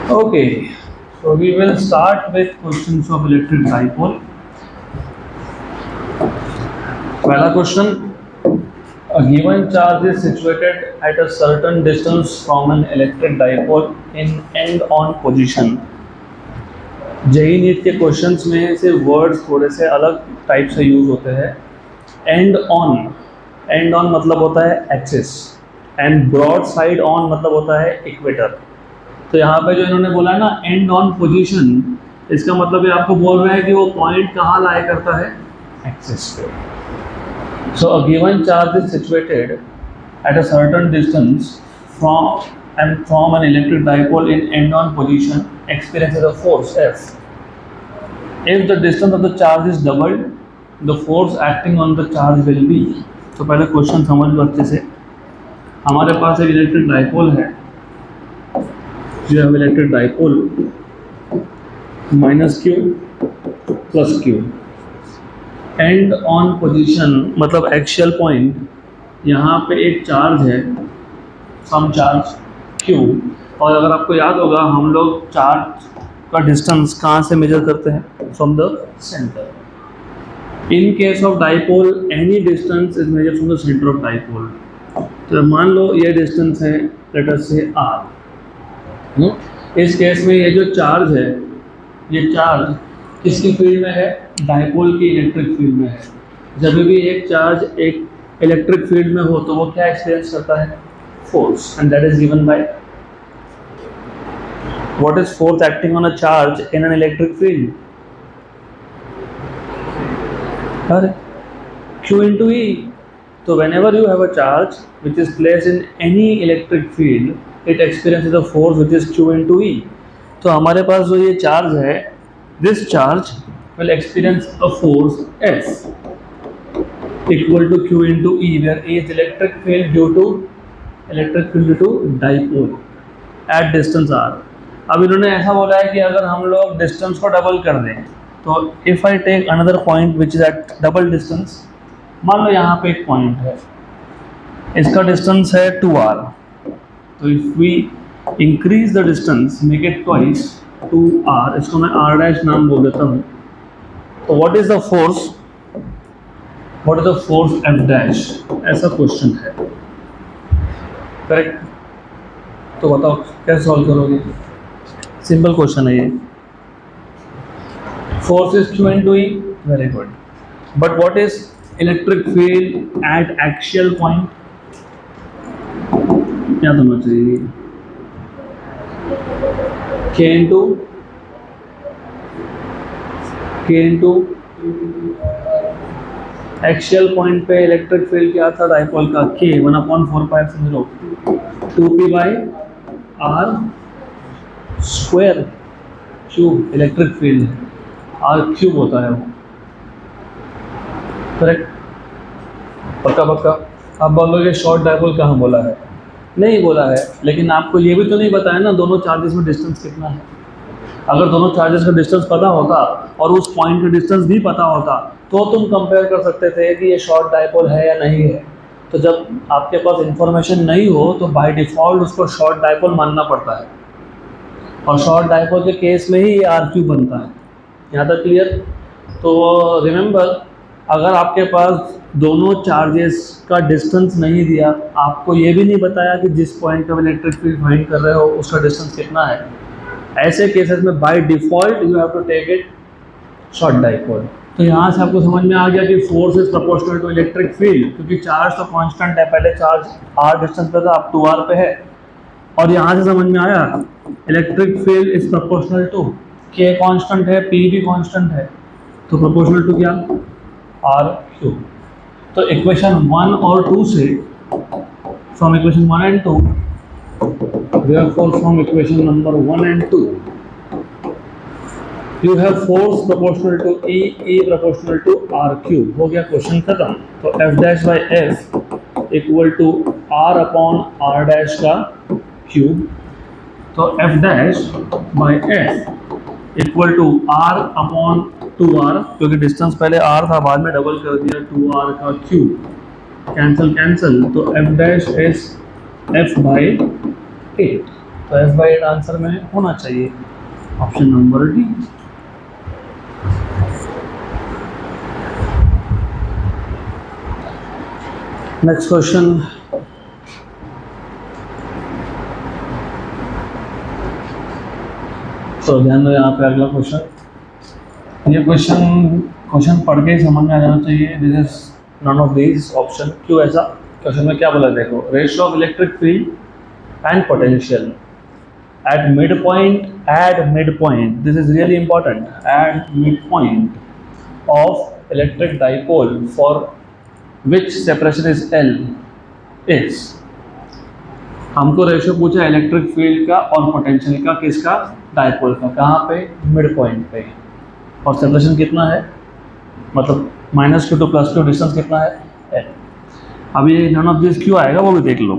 Okay, so we will start with questions of electric dipole. पहला question, a given charge is situated at a certain distance from an electric dipole in end-on position. JEE NEET के questions में से words थोड़े से अलग type से use होते हैं. एंड ऑन मतलब होता है axis, and broadside on मतलब होता है इक्वेटर. तो यहाँ पे जो इन्होंने बोला है ना एंड ऑन पोजीशन, इसका मतलब ये आपको बोल रहे हैं कि वो पॉइंट कहाँ लाई करता है, एक्सिस पे. So a given charge is situated at a certain distance from an electric dipole in end on position experiences a force F. If the distance of the charge is doubled, the force acting on the charge will be. तो पहले question समझ लो अच्छे से. हमारे पास एक electric dipole है. You have electric dipole minus q plus q. End on position मतलब axial point, यहाँ पे एक चार्ज है, सम चार्ज q. और अगर आपको याद होगा हम लोग चार्ज का डिस्टेंस कहाँ से मेजर करते हैं, from the centre. In case of dipole any distance is measure from the centre of dipole. तो मान लो ये डिस्टेंस है, लेट अस से r. इस केस में ये जो चार्ज है, ये चार्ज किसकी फील्ड में है, डाइपोल की इलेक्ट्रिक फील्ड में है. जब भी एक चार्ज एक इलेक्ट्रिक फील्ड में हो तो वो क्या एक्सपीरियंस करता है, force, and that is given by what is force acting on a charge in an electric field. अरे Q into E. So whenever you have a charge which is placed in any electric field, it experiences a force which is Q into E. तो हमारे पास जो ये charge है, this charge will experience a force F equal to Q into E, where E is electric field due to dipole at distance r. अब इन्होंने ऐसा बोला है कि अगर हम लोग डिस्टेंस को डबल कर दें, तो if I take another point which is at double distance, मान लो यहाँ पे एक पॉइंट है, इसका डिस्टेंस है 2r. तो if we increase the distance, make it twice 2r, इसको मैं r डैश नाम बोल देता हूँ. तो what is the force f dash, ऐसा क्वेश्चन है. करेक्ट. तो बताओ कैसे सॉल्व करोगे, सिंपल क्वेश्चन है ये. Force is Q into E, very good. But what is electric field eight axial point, क्या होना चाहिए, K into एक्शियल पॉइंट पे इलेक्ट्रिक फील्ड क्या था डाइपोल का, K 1/4π0 2p by r square cube. Electric field r cube होता है वो. करेक्ट, पक्का पक्का. आप बोलोगे शॉर्ट डाइपोल कहाँ बोला है, नहीं बोला है, लेकिन आपको ये भी तो नहीं बताया ना दोनों चार्जेस में डिस्टेंस कितना है. अगर दोनों चार्जेस का डिस्टेंस पता होता और उस पॉइंट का डिस्टेंस भी पता होता तो तुम कंपेयर कर सकते थे कि ये शॉर्ट डाइपोल है या नहीं है. तो जब आपके पास इंफॉर्मेशन नहीं हो तो बाय डिफ़ॉल्ट उसको शॉर्ट डाइपोल मानना पड़ता है, और शॉर्ट डाइपोल के केस में ही ये आर क्यू बनता है. यहाँ तक क्लियर. तो रिमेंबर, अगर आपके पास दोनों चार्जेस का डिस्टेंस नहीं दिया, आपको ये भी नहीं बताया कि जिस पॉइंट पे इलेक्ट्रिक फील्ड फाइंड कर रहे हो उसका डिस्टेंस कितना है, ऐसे केसेस में by default you have to take it short dipole. तो यहाँ से आपको समझ में आ गया कि force is proportional to electric field, क्योंकि चार्ज तो कांस्टेंट है, पहले चार्ज r डिस्टेंस पे था, अब 2r पे है. और यहाँ से समझ में आया electric field is proportional to k constant है, p भी कांस्टेंट है, तो प्रोपोर्शनल टू क्या, r क्यूब. तो इक्वेशन 1 और 2 से, from equation 1 and 2, therefore from equation number 1 and 2 you have force proportional to E, E proportional to R cube. हो गया क्वेश्चन खत्म. तो F dash by F equal to R upon R dash का cube. तो F dash by F equal to R upon 2R, क्योंकि distance पहले R था, बाद में डबल कर दिया 2R का क्यूब. कैंसिल, तो F dash is F by 8. तो F/8 आंसर में होना चाहिए, option number D. Next question, तो ध्यान दो यहाँ पे अगला क्वेश्चन। ये क्वेश्चन पढ़ के ही समझ में आ जाना चाहिए। This is none of these option. क्यों ऐसा? क्वेश्चन में क्या बोला, देखो, ratio of electric field and potential at midpoint, this is really important, at midpoint of electric dipole for which separation is L is, हमको रेशियो पूछा electric field का और पोटेंशियल का, किसका? डाइपोल का। कहाँ पे? मिड पॉइंट पे। और सेपरेशन कितना है, मतलब -q to +q, डिस्टेंस कितना है? L। अब ये नन ऑफ दिस क्यों आएगा वो भी देख लो।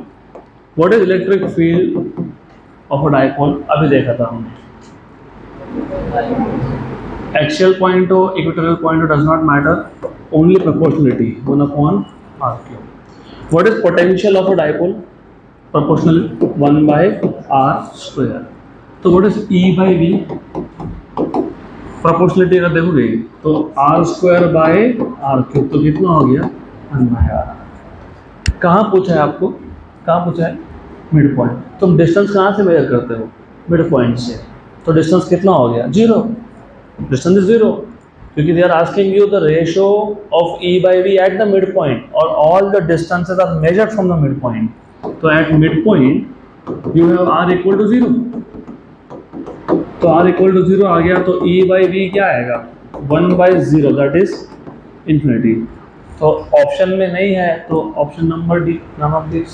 What is electric field of a dipole? अभी देखा था हमने, एक्सियल पॉइंट हो, इक्वेटोरियल पॉइंट हो, does not matter, only proportionality 1/r³। What is potential of a dipole? Proportional 1/r²। तो व्हाट इज E/V? प्रोपोर्शनलिटी अगर देखोगे तो r²/r³, तो कितना हो गया? 1/r। कहाँ पूछा है आपको? कहाँ पूछा है? Mid point. तुम डिस्टेंस कहाँ से मेजर करते हो? मिड पॉइंट से। तो डिस्टेंस कितना हो गया? 0। डिस्टेंस इज 0, क्योंकि they are asking you the ratio of E/V at the mid point, और all the distances are measured from the mid point. तो at mid point you have r = 0। तो r = 0 आ गया, तो E/V क्या आएगा? 1/0, that is infinity. तो option में नहीं है, तो option number D, none of this.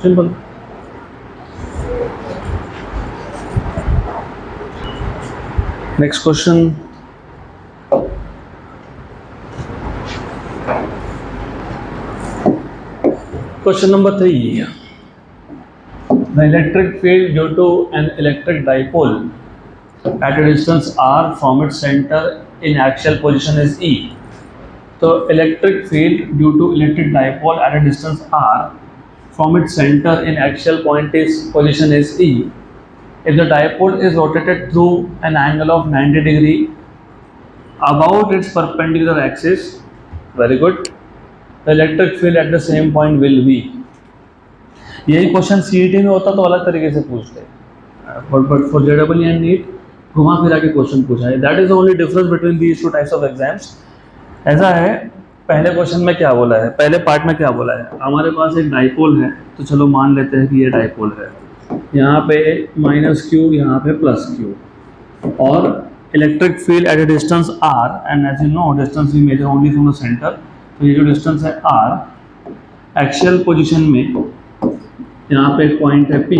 Simple. Next question, question number 3। The electric field due to an electric dipole at a distance r from its center in axial position is E. तो electric field due to electric dipole at a distance r from its center in axial position is E. If the dipole is rotated through an angle of 90 degree about its perpendicular axis, very good, the electric field at the same point will be. यही question CET में होता तो अलग तरीके से पूछते, but for JEE and NEET घुमा फिरा के क्वेश्चन पूछा है। That is the only difference between these two types of exams. ऐसा है, पहले क्वेश्चन में क्या बोला है, पहले पार्ट में क्या बोला है, हमारे पास एक डाइपोल है, तो चलो मान लेते हैं कि ये डाइपोल है, यहाँ पे -q, यहाँ पे +q, और electric field at a distance r, and as you know distance we measure only from the centre. तो ये जो डिस्टेंस है r, एक्सियल पोजीशन में यहाँ पे एक पॉइंट है P,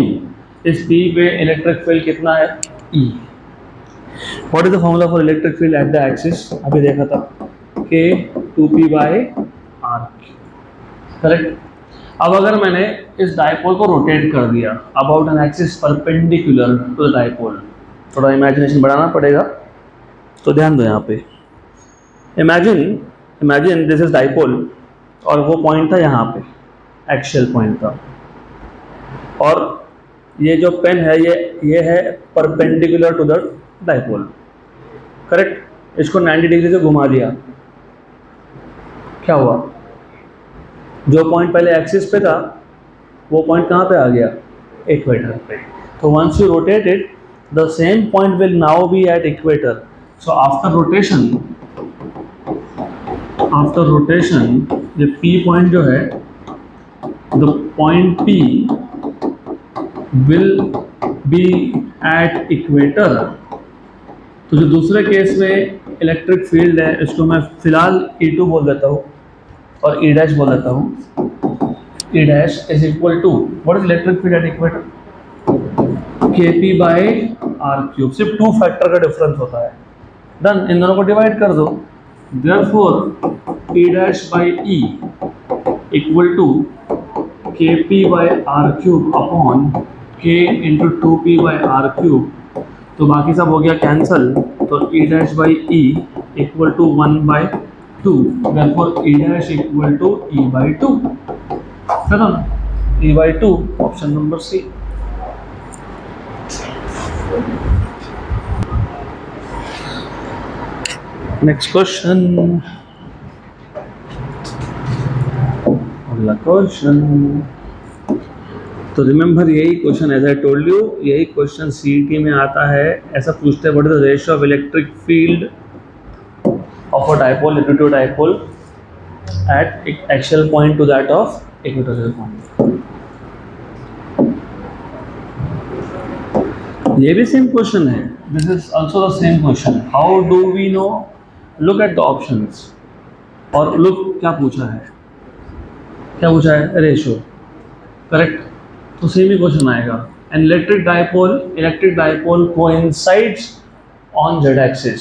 इस P पे इलेक्ट्रिक फील्ड कितना है? E। What is the formula for electric field at the axis? अभी देखा था, K 2P/r, करेक्ट। अब अगर मैंने इस डाइपोल को रोटेट कर दिया about an axis perpendicular to the dipole, थोड़ा इमेजिनेशन बढ़ाना पड़ेगा, तो ध्यान दो यहाँ पे। इमेजिन दिस इज डाइपोल, और वो पॉइंट था यहाँ पे, एक्सियल पॉइंट था, और ये जो पेन है ये है perpendicular to the dipole, correct. इसको 90 डिग्री से घुमा दिया, क्या हुआ? जो पॉइंट पहले एक्सिस पे था वो पॉइंट कहाँ पे आ गया? इक्वेटर पे। तो once you rotate it, the same point will now be at equator. So after rotation ये P पॉइंट जो है, the point P will be at equator. तो जो दूसरे केस में इलेक्ट्रिक फील्ड है, इसको मैं फिलहाल E2 बोल देता हूँ और E' बोल देता हूँ। E' is equal to, what is electric field at equator? Kp/r³। सिर्फ 2 फैक्टर का डिफरेंस होता है। डन, इन दोनों को डिवाइड कर दो। Therefore E'/E equal to Kp/r³ upon K into 2p/r³। तो बाकी सब हो गया कैंसल, तो E'/E equal to 1/2। Therefore E' equal to E/2। खत्म, E/2, option number C. Next question, अगला क्वेश्चन। तो रिमेंबर यही question, as I told you, यही क्वेश्चन सीईटी में आता है। ऐसा पूछते हैं, what is the ratio of electric field of a dipole to dipole at axial point two that of equatorial point. ये भी सेम क्वेश्चन है, this is also the same question. How do we know? Look at the options और look क्या पूछा है, क्या पूछा है? Ratio, correct. तो सेम ही क्वेश्चन आएगा। An electric dipole coincides on Z axis,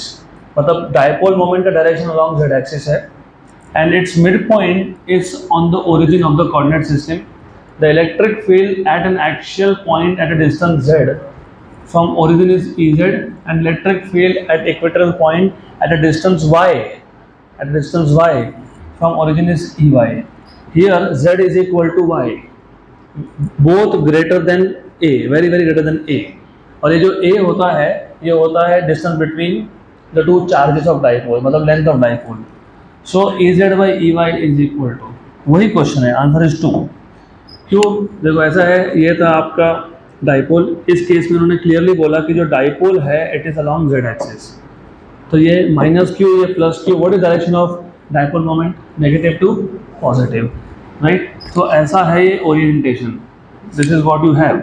मतलब डाइपोल मोमेंट का डायरेक्शन अलोंग जेड एक्सिस है, and its mid point is on the origin of the coordinate system. The electric field eight an axial point at a distance z from origin is Ez, and electric field at equatorial point at a distance y from origin is Ey. Here z is equal to y, both greater than a, very greater than a। और ये जो a होता है, ये होता है distance between the two charges of dipole, मतलब length of dipole. So Ez by Ey is equal to, वही क्वेश्चन है, आंसर इज 2। क्यों? देखो ऐसा है, ये था आपका डाइपोल। इस केस में उन्होंने क्लियरली बोला कि जो डाइपोल है it is along Z axis. तो ये माइनस क्यू, ये plus Q, what is direction of dipole moment? Negative to positive, right. तो ऐसा है ये orientation, this is what you have.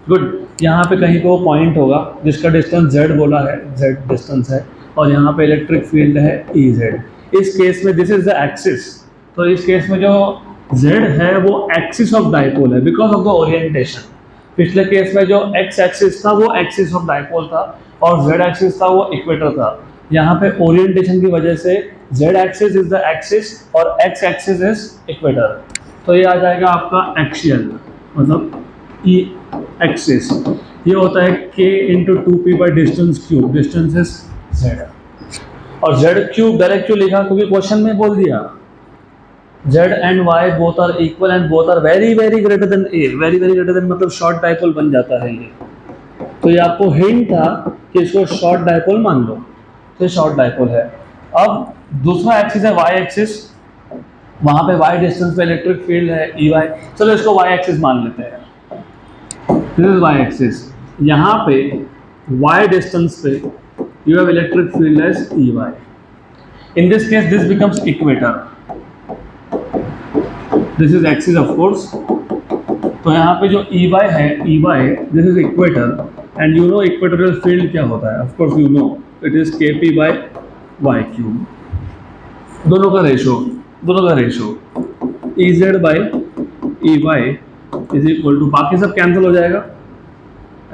Good. यहाँ पे कहीं पे वो पॉइंट होगा जिसका डिस्टेंस z बोला है, z डिस्टेंस है, और यहाँ पे इलेक्ट्रिक फील्ड है Ez। इस केस में दिस इज द एक्सिस, तो इस केस में जो z है वो एक्सिस ऑफ डाइपोल है बिकॉज ऑफ द ओरिएंटेशन। पिछले केस में जो x एक्सिस था वो एक्सिस ऑफ डाइपोल था और z एक्सिस था वो इक्वेटर था। यहाँ पे ओरिएंटेशन की वजह से z axis is the axis और x एक्सिस इज इक्वेटर। तो ये आ जाएगा आपका एक्सियल, मतलब ई एक्सिस। ये होता है k into 2p by distance cube, distance is z। और z क्यूब डायरेक्ट क्यों लिखा? क्योंकि क्वेश्चन में बोल दिया z and y both are equal and both are very greater than a, very greater than मतलब शॉर्ट डाइपोल बन जाता है ये। तो ये आपको हिंट था कि इसको शॉर्ट डाइपोल मान लो, तो ये शॉर्ट डाइपोल है। अब दूसरा एक्सिस है y एक्सिस, वहाँ पे y डिस्टेंस पे इलेक्ट्रिक फील्ड है Ey। चलो इसको y एक्सिस मान लेते हैं, दिस इज y एक्सिस। यहाँ पे y डिस्टेंस पे you have electric field as Ey। In this case this becomes equator, this is axis of course. तो यहाँ पे जो Ey है, Ey this is equator and you know equatorial field क्या होता है? Of course you know, it is Kp by y cube. दोनों का ratio Ez by Ey is equal to, बाकी सब कैंसिल हो जाएगा,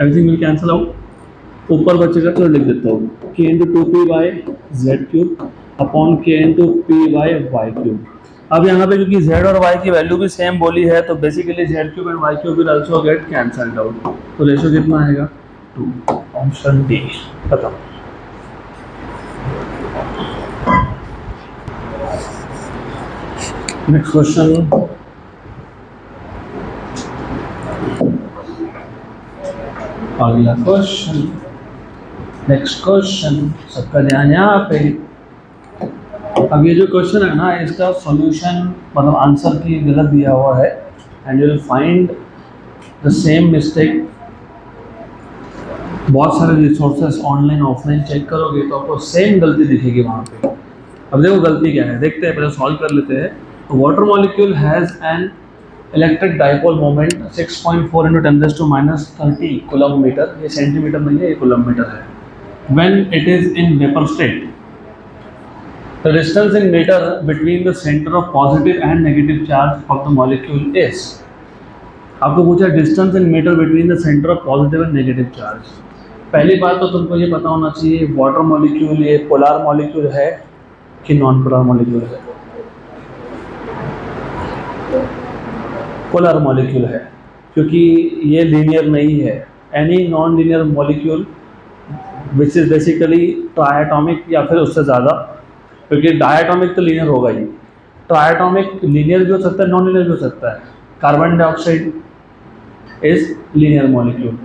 एवरीथिंग विल कैंसिल आउट। ऊपर बचेगा, चलो लिख देता हूँ, k into 2p by z cube upon k into p by y cube. अब यहाँ पे क्योंकि z और y की वैल्यू भी सेम बोली है तो basically z cube and y cube will also get cancelled out. तो रेशियो कितना आएगा? 2। ऑप्शन डी खत्म। नेक्स्ट क्वेश्चन, अगला क्वेश्चन, नेक्स्ट क्वेश्चन, सबका ध्यान यहाँ पे। अब ये जो क्वेश्चन है ना, इसका सॉल्यूशन मतलब आंसर की गलत दिया हुआ है and you will find the same mistake. बहुत सारे रिसोर्सेस ऑनलाइन ऑफलाइन चेक करोगे तो आपको सेम गलती दिखेगी वहाँ पे। अब देखो गलती क्या है, देखते हैं, पहले सॉल्व कर लेते हैं। Water molecule has an electric dipole moment 6.4 × 10⁻30 coulomb metre, ये सेंटीमीटर नहीं है, ये कूलम मीटर है। When it is in vapour state, the distance in meter between the center of positive and negative charge of the molecule is। आपको पूछा distance in metre between the centre of positive and negative charge. पहली बात तो तुमको ये पता होना चाहिए वाटर मॉलिक्यूल ये पोलर मॉलिक्यूल है कि नॉन पोलर मॉलिक्यूल है? पोलर मॉलिक्यूल है, क्योंकि ये लीनियर नहीं है। Any non linear molecule which is basically triatomic या फिर उससे ज़्यादा, क्योंकि डायटोमिक तो लीनियर होगा ही, ट्राइएटॉमिक लीनियर भी हो सकता है, नॉन लीनियर भी हो सकता है। Carbon dioxide is linear molecule.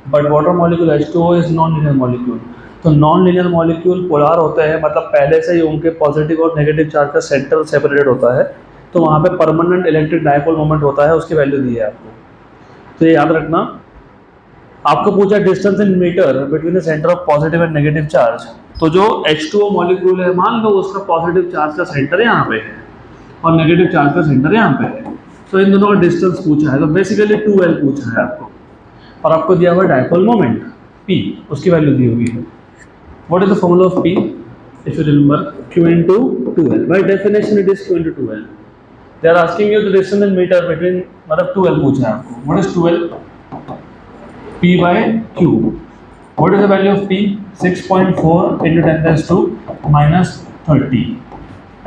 But water molecule H2O is non linear molecule. तो नॉन लीनियर मॉलिक्यूल पोलार होते हैं, मतलब पहले से ही उनके पॉजिटिव और नेगेटिव चार्ज का सेंटर सेपरेटेड होता है, तो वहाँ पे परमानेंट इलेक्ट्रिक डायपोल मोमेंट होता है, उसकी वैल्यू दी है आपको। तो ये याद रखना। आपको पूछा distance in metre between the centre of positive and negative charge. तो जो H2O मॉलिक्यूल है, मान लो उसका पॉजिटिव चार्ज का सेंटर यहाँ पे है और नेगेटिव चार्ज का सेंटर यहाँ पे है, तो इन दोनों का डिस्टेंस पूछा है, तो बेसिकली 2L पूछा है आपको, और आपको दिया हुआ डायपोल मोमेंट P, उसकी वैल्यू दी हुई है। What is the formula of P? If you remember, Q into 2L। By definition it is Q into 2L। They are asking you the distance in metre between, मतलब 2L पूछा है आपको। What is 2L? P by Q। What is the value of P? 6.4 into 10 raised to minus 30,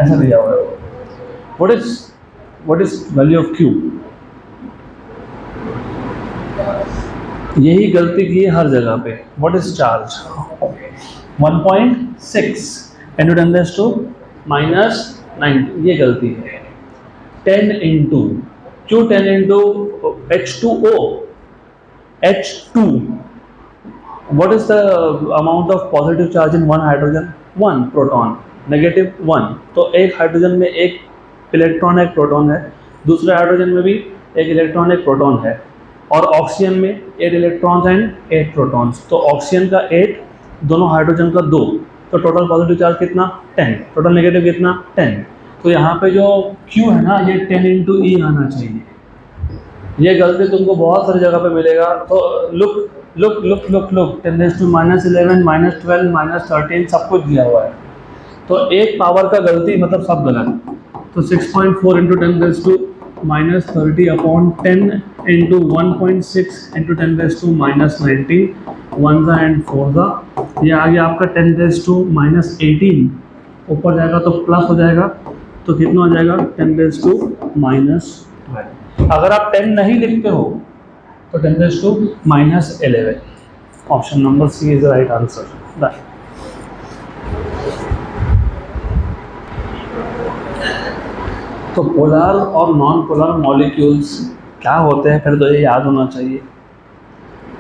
ऐसा दिया हुआ है। What is value of Q? यही गलती की है हर जगह पे। What is charge? 1.6 into 10 raised to minus 90, ये गलती है। 10 into, क्यों 10 into H2O? H2. What is the amount of positive charge in one hydrogen? 1 proton, negative 1। तो एक हाइड्रोजन में एक इलेक्ट्रॉन एक प्रोटॉन है, दूसरे हाइड्रोजन में भी एक इलेक्ट्रॉन एक प्रोटॉन है, और ऑक्सीजन में 8 इलेक्ट्रॉन्स एंड 8 प्रोटॉन्स। तो ऑक्सीजन का 8, दोनों हाइड्रोजन का 2, तो टोटल पॉजिटिव चार्ज कितना? 10। टोटल नेगेटिव कितना? 10। तो यहाँ पे जो Q है ना, ये 10 into E आना चाहिए। ये गलती तुमको बहुत सारी जगह पे मिलेगा। तो look 10 raised to minus 11, minus 12, minus 13 सब कुछ दिया हुआ है। तो एक पावर का गलती मतलब सब गलत। तो 6.4 into 10 raised to minus 30 upon 10 into 1.6 into 10 raised to minus 19, 1 and 4, ये आ गया आपका 10 raised to minus 18, ऊपर जाएगा तो प्लस हो जाएगा, तो कितना हो जाएगा? 10 raised to minus 12। अगर आप 10 नहीं लिखते हो तो 10 raised to minus 11। Option number C is the right answer. Done. तो पोलर और नॉन पोलर मॉलिक्यूल्स क्या होते हैं, फिर तो ये याद होना चाहिए,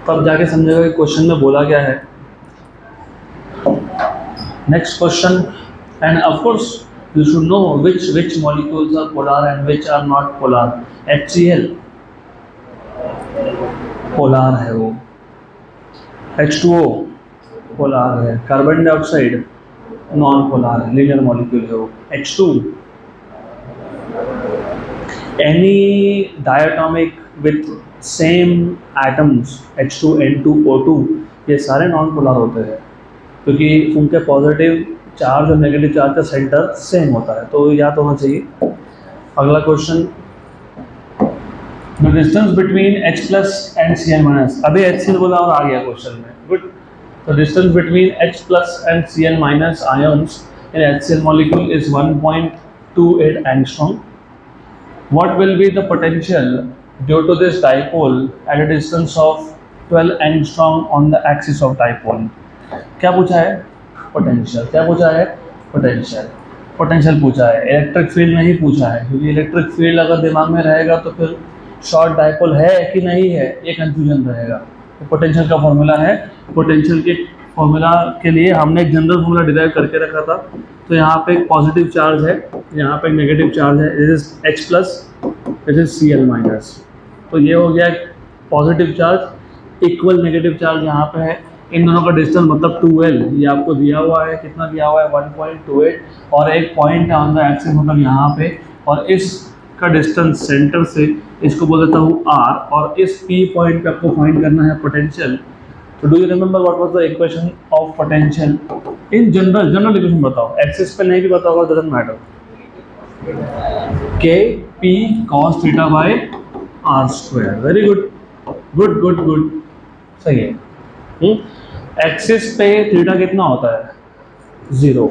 तब जाके समझेगा कि क्वेश्चन में बोला क्या है। Next question, end of course you should know which molecules are polar and which are not polar। HCl polar है वो, H2O polar है, कार्बन डाइऑक्साइड नॉन पोलर है, लीनियर मॉलिक्यूल है वो। H2, any diatomic with same atoms H2N2O2, ये सारे non polar होते हैं, क्योंकि उनके पॉजिटिव चार्ज और नेगेटिव चार्ज का सेंटर सेम होता है, तो याद होना चाहिए। अगला question, the distance between H plus and Cl minus. अभी HCl बोला और आ गया क्वेश्चन में, good. The distance between H plus and Cl minus ions in HCl molecule is 1.28 angstrom. What will be the potential due to this dipole at a distance of 12 angstrom on the axis of dipole. क्या पूछा है? Potential. क्या पूछा है? Potential पूछा है, electric field नहीं पूछा है, क्योंकि इलेक्ट्रिक फील्ड अगर दिमाग में रहेगा तो फिर शॉर्ट डाइपोल है कि नहीं है ये कंफ्यूजन रहेगा। तो पोटेंशियल का फॉर्मूला है, पोटेंशियल के फॉर्मूला के लिए हमने एक जनरल फॉर्मूला डिराइव करके रखा था। तो यहाँ पे एक पॉजिटिव चार्ज है, यहाँ पे एक नेगेटिव चार्ज है, this is H plus, this is Cl minus. तो ये हो गया positive charge, equal negative charge यहाँ पे है, इन दोनों का डिस्टेंस मतलब 2L, ये आपको दिया हुआ है, कितना दिया हुआ है? 1.28, और एक पॉइंट है ऑन द एक्सिस मतलब यहाँ पे, और इसका डिस्टेंस सेंटर से इसको बोल देता हूँ R, और इस P पॉइंट पे आपको फाइंड करना है पोटेंशियल। तो do you remember what was the equation of potential in general equation बताओ, एक्सिस पे नहीं भी पता होगा doesn't matter. K P cos theta by R square. Very good, सही है। एक्सिस पे थीटा कितना होता है? 0,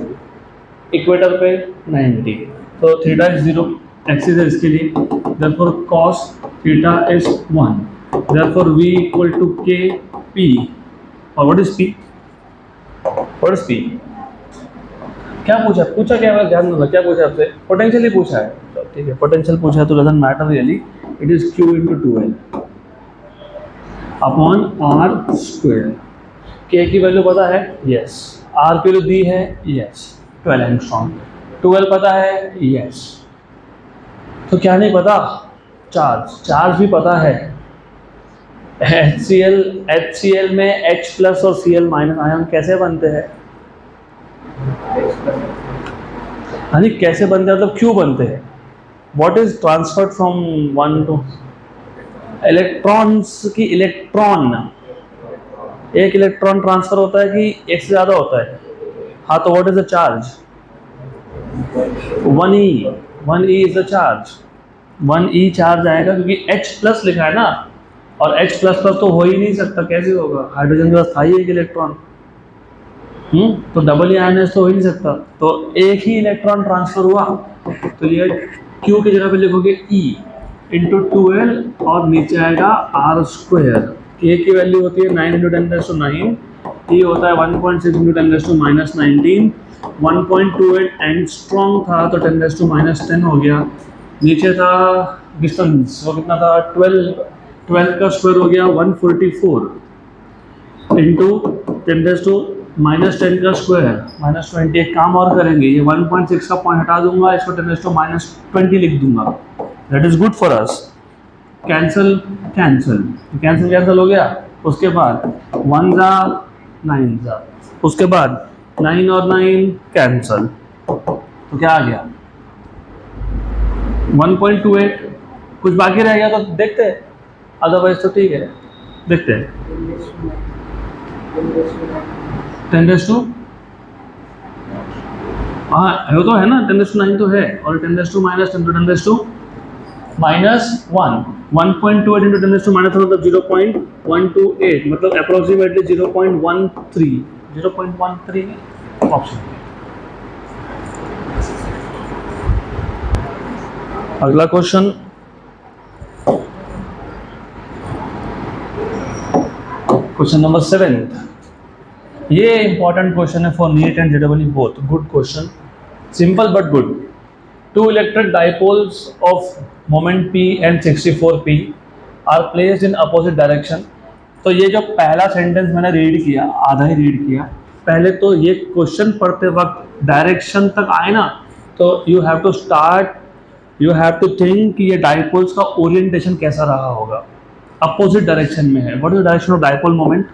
इक्वेटर पे 90, तो थीटा इज 0, एक्सिस है इसके लिए, therefore cos theta is 1, therefore V equal to K P। और व्हाट इज P? क्या पूछा क्या है? ध्यान दो क्या पूछा आपसे? पोटेंशियल ही पूछा है, तो ठीक है, पोटेंशियल पूछा है तो doesn't matter really, it is Q into 2L। Upon R square. K की वैल्यू पता है, यस। आर की वैल्यू दी है, यस, 12 एंगस्ट्रॉम। 12 पता है, यस। तो क्या नहीं पता, चार्ज। चार्ज भी पता है। HCl में H प्लस और Cl माइनस आयन कैसे बनते हैं? यानी कैसे बनते हैं मतलब क्यों बनते हैं? What is transferred from one two? Electrons की इलेक्ट्रॉन, एक इलेक्ट्रॉन ट्रांसफर होता है कि एक से ज्यादा होता है? हाँ, तो what is the charge? 1e। 1e is the charge. 1e charge आएगा क्योंकि H प्लस लिखा है ना, और H प्लस प्लस तो हो ही नहीं सकता, कैसे होगा? हाइड्रोजन के पास था ही एक इलेक्ट्रॉन। तो डबल ही आयनाइज तो हो ही नहीं सकता, तो एक ही इलेक्ट्रॉन ट्रांसफर हुआ। तो ये Q की जगह पे लिखोगे E इंटू 12 और नीचे आएगा आर स्क्वायर। K की वैल्यू होती है 9 इंटू 10⁹, E होता है 1.6 इंटू 10⁻19। 1.28 एंगस्ट्रॉम था तो 10⁻10 हो गया। नीचे था डिस्टेंस, वो कितना था? 12 का स्क्वायर हो गया 144 इंटू 10⁻10 का स्क्वायर -20। एक काम और करेंगे, ये 1.6 का पॉइंट हटा दूंगा, इसको 10⁻20 लिख दूंगा। That is good for us. Cancel cancel cancel cancel हो गया। उसके बाद 1 जा 9 जा, उसके बाद 9 और 9 कैंसिल, तो क्या आ गया? 1.28। कुछ बाकी रह गया तो देखते हैं, अदरवाइज तो ठीक है, देखते हैं। 10⁻, हाँ वो तो है ना, 10⁻9 तो है, और 10⁻−10 तो 10⁻−1। 1.28 इंटू 10⁻−1 मतलब 0.128, मतलब अप्रोक्सीमेटली 0.13 ऑप्शन। अगला क्वेश्चन, क्वेश्चन नंबर 7। ये इंपॉर्टेंट क्वेश्चन है for neat and JEE both. Good question, simple but good. Two electric dipoles of moment p and 64p are placed in opposite direction। तो ये जो पहला sentence मैंने read किया, आधा ही रीड किया, पहले तो ये क्वेश्चन पढ़ते वक्त डायरेक्शन तक आए ना, तो यू हैव टू थिंक कि ये डाइपोल्स का ओरिएंटेशन कैसा रहा होगा। अपोजिट डायरेक्शन में है। What is the direction of dipole moment?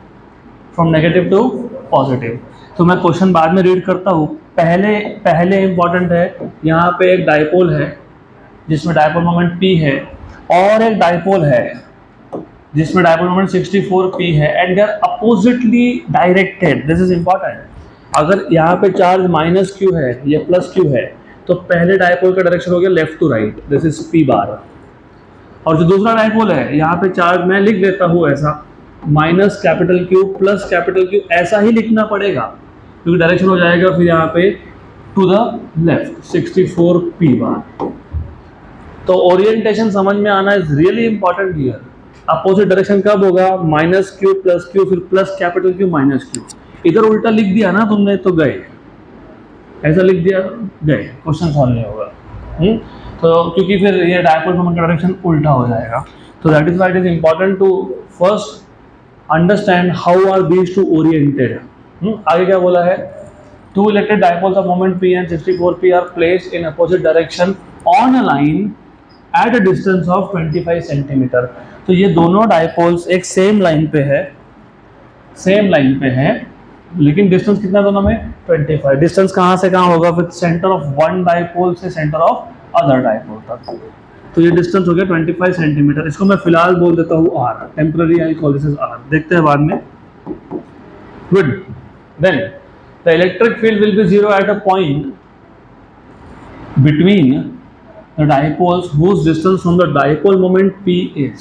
From negative to positive. तो मैं क्वेश्चन बाद में रीड करता हूँ, पहले इंपॉर्टेंट है, यहाँ पे एक डाइपोल है जिसमें डाइपोल मोमेंट P है, और एक डाइपोल है जिसमें डाइपोल मोमेंट 64P है, and they are oppositely directed. This is important. अगर यहाँ पे चार्ज -Q है, ये +Q है, तो पहले डाइपोल का डायरेक्शन हो गया left to right, this is P bar. और जो दूसरा डाइपोल है, यहाँ पे चार्ज मैं लिख देता हूँ ऐसा, -Q +Q, ऐसा ही लिखना पड़ेगा क्योंकि डायरेक्शन हो जाएगा फिर यहाँ पे टू द लेफ्ट 64P बार। तो ओरिएंटेशन समझ में आना is really important here. Opposite direction कब होगा? -Q +Q, फिर +Q -Q। इधर उल्टा लिख दिया ना तुमने तो गए, ऐसा लिख दिया गए, क्वेश्चन सॉल्व नहीं होगा। तो क्योंकि फिर ये डायपोल मोमेंट का डायरेक्शन उल्टा हो जाएगा। तो that is why it is important to first understand how are these two oriented. आगे क्या बोला है? Two electric dipoles of moment P and 64P are placed in opposite direction on a line at a distance of 25 centimetre. तो ये दोनों dipoles एक same line पे है, लेकिन डिस्टेंस कितना दोनों में? 25। डिस्टेंस कहाँ से कहाँ होगा? फिर सेंटर ऑफ वन डाइपोल से सेंटर ऑफ अदर डाइपोल तक। तो ये डिस्टेंस हो गया 25 सेंटीमीटर। इसको मैं फिलहाल बोल देता हूँ R, temporary I call this is R, देखते हैं बाद में। Good, then the electric field will be 0 at a point between the dipoles whose distance from the dipole moment P is।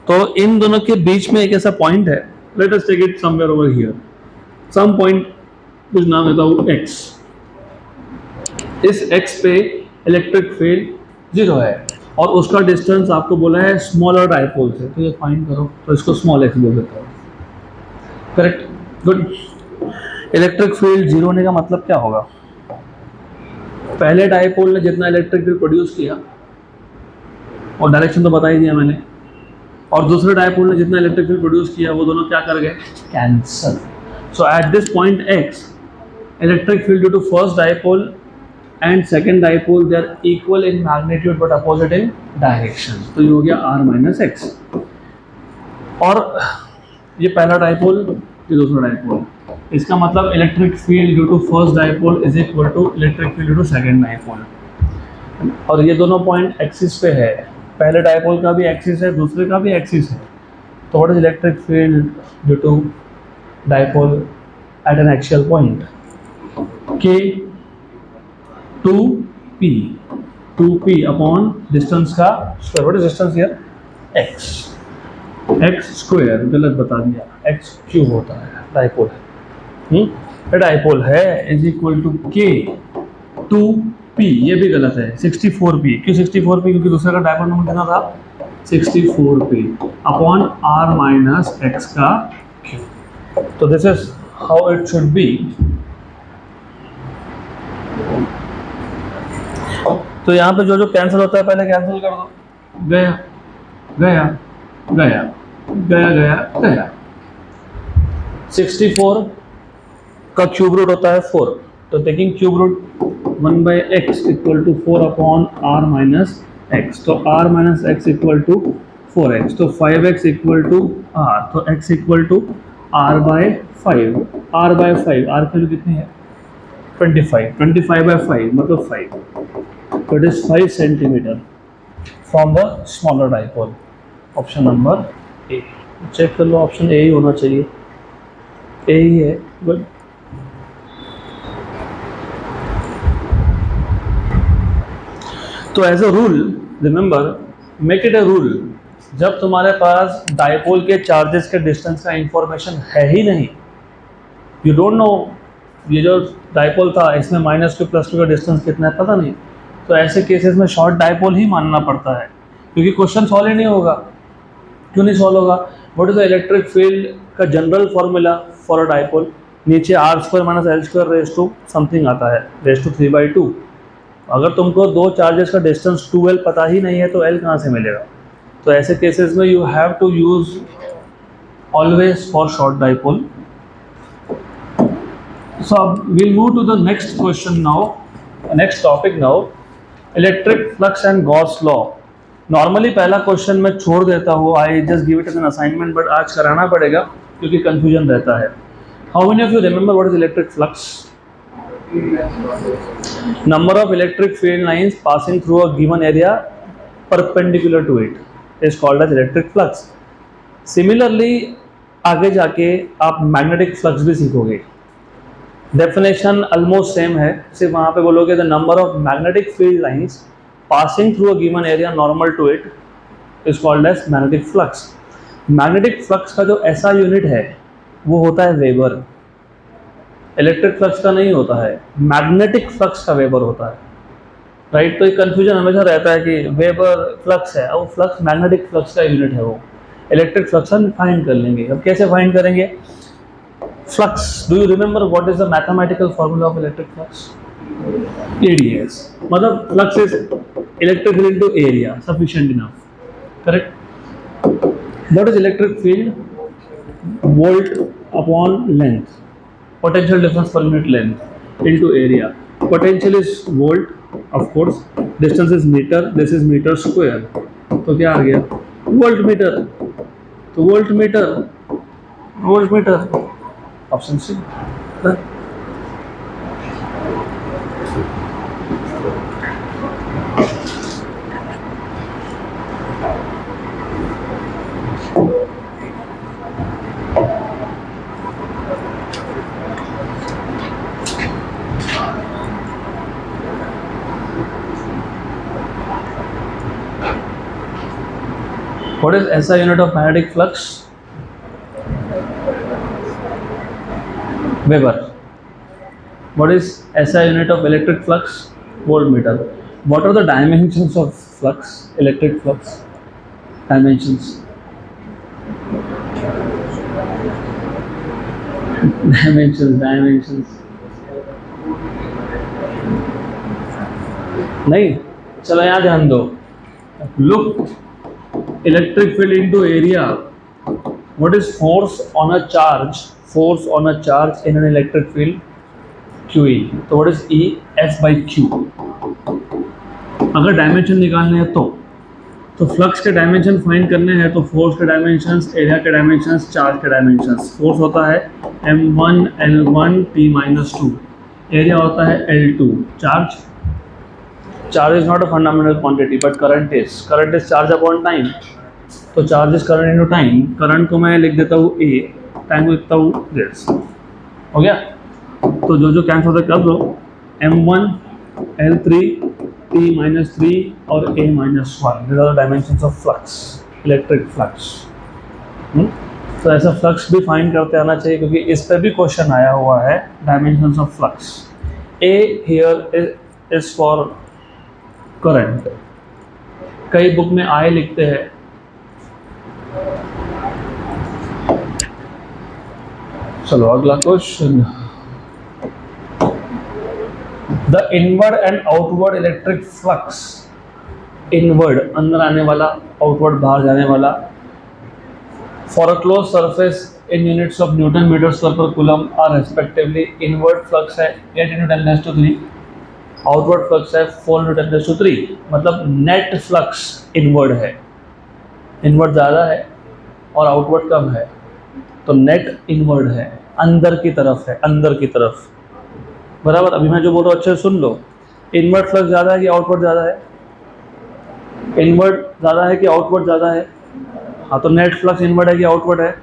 तो इन दोनों के बीच में एक ऐसा पॉइंट है, let us take it somewhere over here, some point कुछ नाम देता हूँ X। इस X पे इलेक्ट्रिक फील्ड 0 है और उसका डिस्टेंस आपको बोला है स्मॉलर डाइपोल से, तो ये फाइंड करो, तो इसको स्मॉल x बोल देता हूँ। Correct, good. इलेक्ट्रिक फील्ड 0 होने का मतलब क्या होगा? पहले डाइपोल ने जितना इलेक्ट्रिक फील्ड प्रोड्यूस किया और डायरेक्शन तो बता ही दिया मैंने, और दूसरे डायपोल ने जितना इलेक्ट्रिक फील्ड प्रोड्यूस किया वो दोनों क्या कर गए, cancel. So at this point x, electric field due to first dipole and second dipole, they are equal in magnitude but opposite in direction. तो ये हो गया r minus x. और ये पहला डायपोल, ये दूसरा डायपोल. इसका मतलब electric field due to first dipole is equal to electric field due to second dipole. और ये दोनों पॉइंट एक्सिस पे है. पहले डायपोल का भी एक्सिस है, दूसरे का भी एक्सिस है. तो what is electric field due to dipole at an axial point? k 2p upon distance का square. What is distance here? x square. गलत बता दिया, x क्यूब होता है. डायपोल है, डायपोल है, is equal to k 2p. ये भी गलत है, 64p. क्यों 64p? क्योंकि दूसरा का डायपोल नंबर कितना था? 64p upon r minus x का क्यूब. तो this is how it should be. तो यहाँ पे जो जो कैंसिल होता है पहले कैंसिल कर दो. गया गया गया गया गया गया. 64 का क्यूब रूट होता है 4. तो taking cube root 1/x equal to 4 upon r minus x. तो r minus x equal to 4x. तो 5x इक्वल टू r. तो x equal to r by 5. r by 5, r की वैल्यू कितनी है? 25. 25/5 मतलब 5. So it is 5 centimeter from the smaller dipole. Option number A. Check कर लो, option A ही होना चाहिए. ए ही है. गुड. तो as a rule remember, make it a rule, जब तुम्हारे पास डायपोल के चार्जेस के डिस्टेंस का इंफॉर्मेशन है ही नहीं, यू डोंट नो ये जो डायपोल था इसमें -2 +2 का डिस्टेंस कितना है पता नहीं, तो ऐसे केसेस में शॉर्ट डायपोल ही मानना पड़ता है, क्योंकि क्वेश्चन सॉल्व ही नहीं होगा. क्यों नहीं सॉल्व होगा? What is the electric field का general formula for a dipole? नीचे r² - l² raise to something आता है, रेज़ टू 3/2. अगर तुमको दो चार्जेस का डिस्टेंस 2l पता ही नहीं है तो l कहाँ से मिलेगा? तो ऐसे केसेस में you have to use always for short dipole. So we'll move to the next question now, next topic now, electric flux and Gauss law. Normally पहला क्वेश्चन मैं छोड़ देता हूँ, I just give it as an assignment, but आज कराना पड़ेगा क्योंकि confusion रहता है. How many of you remember what is electric flux? Number of electric field lines passing through a given area perpendicular to it is called as electric flux. Similarly आगे जाके आप magnetic flux भी सीखोगे. Definition almost same है, सिर्फ वहाँ पे बोलोगे the number of magnetic field lines passing through a given area normal to it is called as magnetic flux. Magnetic flux का जो ऐसा यूनिट है वो होता है वेबर. इलेक्ट्रिक फ्लक्स का नहीं होता है, मैग्नेटिक फ्लक्स का वेबर होता है. राइट. तो एक कन्फ्यूजन हमेशा रहता है कि वेबर फ्लक्स है, वो फ्लक्स मैग्नेटिक फ्लक्स का यूनिट है. वो इलेक्ट्रिक फ्लक्स हम फाइंड कर लेंगे. अब कैसे फाइंड करेंगे? Flux. Do you remember what is the mathematical formula of electric flux? AdS. मतलब flux is electric field into area, sufficient enough. Correct? What is electric field? Volt upon length. Potential difference per unit length into area. Potential is volt, of course. Distance is meter. This is meter square. तो क्या आ गया? Voltmeter. तो voltmeter. Voltmeter. Option C. What is SI unit of magnetic flux? Weber. What is SI unit of electric flux? Voltmeter. What are the dimensions of flux, electric flux? Dimensions. Dimensions. नहीं, चलो यहाँ ध्यान दो. Look, electric field into area, what is force on a charge, force on a charge in an electric field QE, तो what is E, F by Q। अगर dimension निकालने हैं तो फ्लक्स के डायमेंशन फाइंड करने हैं तो फोर्स के डायमेंशंस, एरिया के डायमेंशंस, चार्ज के डायमेंशंस। फोर्स होता है m1 L1 T-2, एरिया होता है L2, charge is not a fundamental quantity but current is charge upon time, तो charge is current into time. Current को मैं लिख देता हूँ A, टाइम को लिखता हूँ दिस, हो गया। तो जो कैंसिल होता है कर लो, m1 L3 T-3 और A-1, these are the dimensions of flux, electric flux। तो ऐसा फ्लक्स भी फाइंड करते आना चाहिए क्योंकि इस पर भी क्वेश्चन आया हुआ है, dimensions of flux. A here is for current, कई बुक में I लिखते हैं। चलो अगला question, the inward and outward electric flux, inward अंदर आने वाला, आउटवर्ड बाहर जाने वाला, for a close surface in units of newton metre square per coulomb are respectively. Inward flux है 8 × 10⁻3, आउटवर्ड फ्लक्स है 4 × 10⁻3, मतलब नेट फ्लक्स इनवर्ड है, इनवर्ड ज़्यादा है और आउटवर्ड कम है, तो नेट इनवर्ड है, अंदर की तरफ है, अंदर की तरफ, बराबर। अभी मैं जो बोल रहा हूँ अच्छे सुन लो, इनवर्ड फ्लक्स ज़्यादा है कि आउटवर्ड ज़्यादा है, इनवर्ड ज़्यादा है कि आउटवर्ड ज़्यादा है, हाँ तो नेट फ्लक्स इनवर्ड है कि आउटवर्ड है,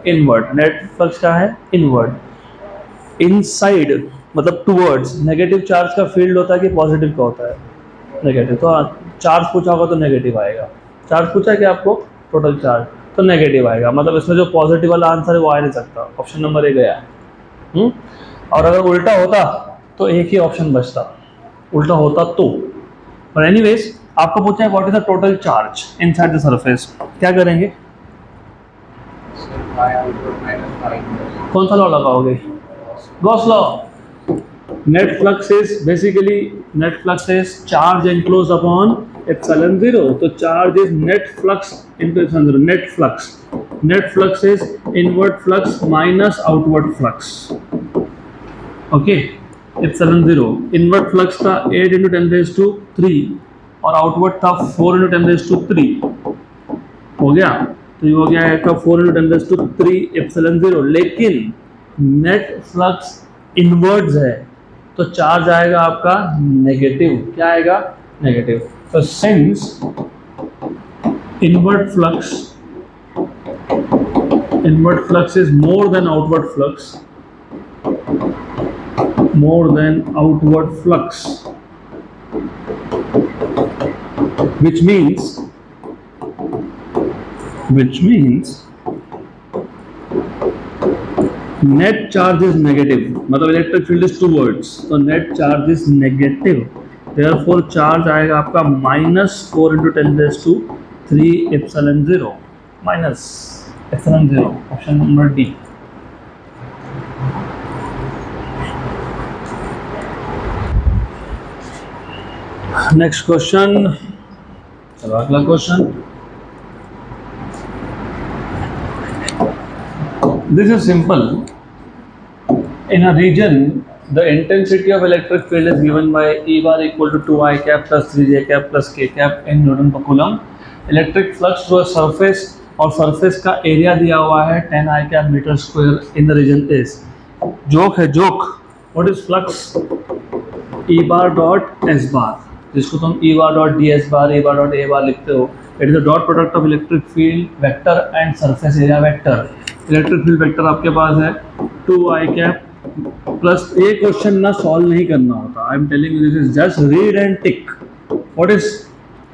इनवर्ड, नेट फ्लक्स क्या है, इनवर्ड। इनसाइड मतलब टूवर्ड्स, नेगेटिव चार्ज का फील्ड होता है कि पॉजिटिव का होता है, नेगेटिव, तो चार्ज पूछा होगा तो नेगेटिव आएगा, चार्ज पूछा है कि आपको टोटल चार्ज, तो नेगेटिव आएगा, मतलब इसमें जो पॉजिटिव वाला आंसर है वो आ नहीं सकता, ऑप्शन नंबर ए गया है। और अगर उल्टा होता तो एक ही ऑप्शन बचता, उल्टा होता तो। पर एनीवेज आपको पूछा है what is the total charge inside the surface, क्या करेंगे, कौन सा लॉ लगाओगे, Gauss law. Net flux is basically, net flux is charge enclosed upon epsilon 0, तो charge is net flux into epsilon 0, net flux, net flux is inward flux minus outward flux, okay. Epsilon 0 inward flux था 8 × 10⁻3 और outward था 4 × 10⁻3, हो गया, तो ये हो गया आपका 4 × 10⁻3 एप्सिलॉन 0, लेकिन नेट फ्लक्स इनवर्ड्स है तो चार्ज आएगा आपका नेगेटिव, क्या आएगा, नेगेटिव। तो since inward flux is more than outward flux, more than outward flux, which means net charge is negative, मतलब electric field is towards, तो net charge is negative, therefore charge आएगा आपका -4 × 10⁻3 epsilon 0, minus epsilon 0, option number D. Next question, चलो अगला question, this is simple. In a region the intensity of electric field is given by E bar equal to 2I cap plus 3J cap plus K cap in newton per coulomb. Electric flux through a surface, और surface का area दिया हुआ है 10I cap metre square in the region is, joke है joke, what is flux, E bar dot S bar, जिसको तुम E bar dot DS bar, E bar dot A bar लिखते हो, it is the dot product of electric field vector and surface area vector. Electric field vector आपके पास है 2I cap plus, ये question ना solve नहीं करना होता, I am telling you, this is just read and tick, what is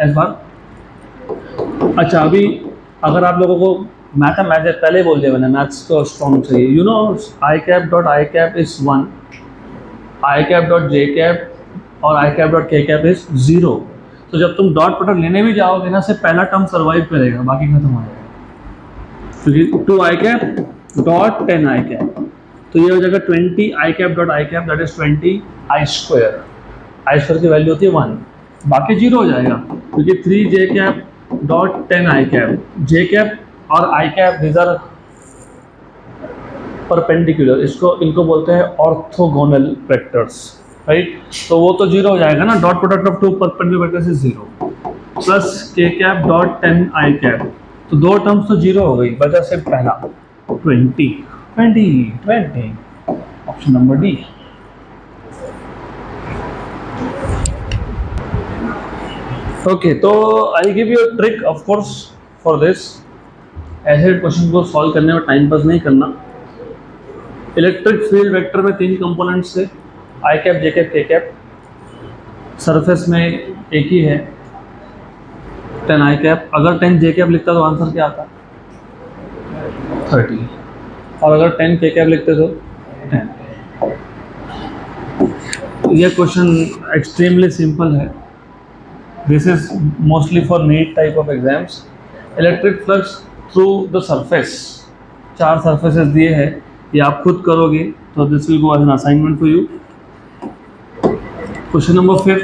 S bar। अच्छा अभी अगर आप लोगों को मैथ पहले बोल दिया मैंने, मैथ्स तो स्ट्रॉन्ग चाहिए, you know I cap dot I cap is 1, I cap dot J cap और I cap dot K cap is 0, तो जब तुम डॉट प्रोडक्ट लेने भी जाओगे ना, सिर्फ पहला टर्म सर्वाइव करेगा, बाकी खत्म हो जाएगा, क्योंकि 2I cap dot 10I cap, तो ये हो जाएगा 20I cap dot I cap, that is 20I square, I square की वैल्यू होती है 1, बाकी 0 हो जाएगा, क्योंकि 3J cap dot 10 i cap, J cap और आई कैप दीज आर परपेंडिकुलर, इसको इनको बोलते हैं ऑर्थोगोनल वेक्टर्स, राइट। तो वो तो जीरो हो जाएगा ना, dot product of two perpendicular vectors is zero, plus k cap dot 10 i cap, तो दो टर्म्स तो जीरो हो गई, बचा सिर्फ पहला 20 20 20, ऑप्शन नंबर डी। ओके, तो I give you a trick of course for this, ऐसे क्वेश्चन को सॉल्व करने में टाइम पास नहीं करना। इलेक्ट्रिक फील्ड वेक्टर में तीन कंपोनेंट्स थे, आई कैप, जे कैप, के कैप। सरफेस में एक ही है 10 आई कैप, अगर 10 जे कैप लिखता तो आंसर क्या आता? 30, और अगर 10 के कैप लिखते तो 10। ये क्वेश्चन एक्सट्रीमली सिंपल है, this is mostly for NEET type of exams. Electric flux through the surface, चार सरफेसेस दिए हैं, ये आप खुद करोगे, तो this will go as an assignment for you. Question number 5,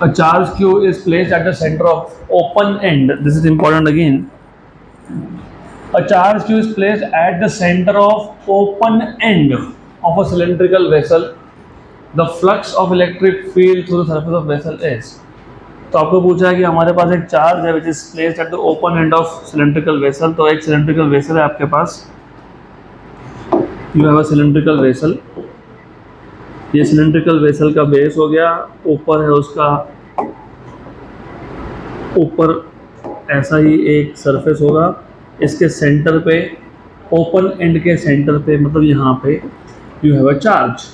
a charge q is placed at the center of open end, this is important again, a charge q is placed at the center of open end of a cylindrical vessel, the flux of electric field through the surface of vessel is। तो आपको पूछा है कि हमारे पास एक charge है which is placed at the open end of cylindrical vessel, तो एक सिलेंड्रिकल वेसल है आपके पास, you have a cylindrical vessel, ये सिलेंड्रिकल वेसल का बेस हो गया, ऊपर है उसका, ऊपर ऐसा ही एक सरफेस होगा, इसके सेंटर पे, ओपन एंड के सेंटर पे, मतलब यहाँ पे you have a charge.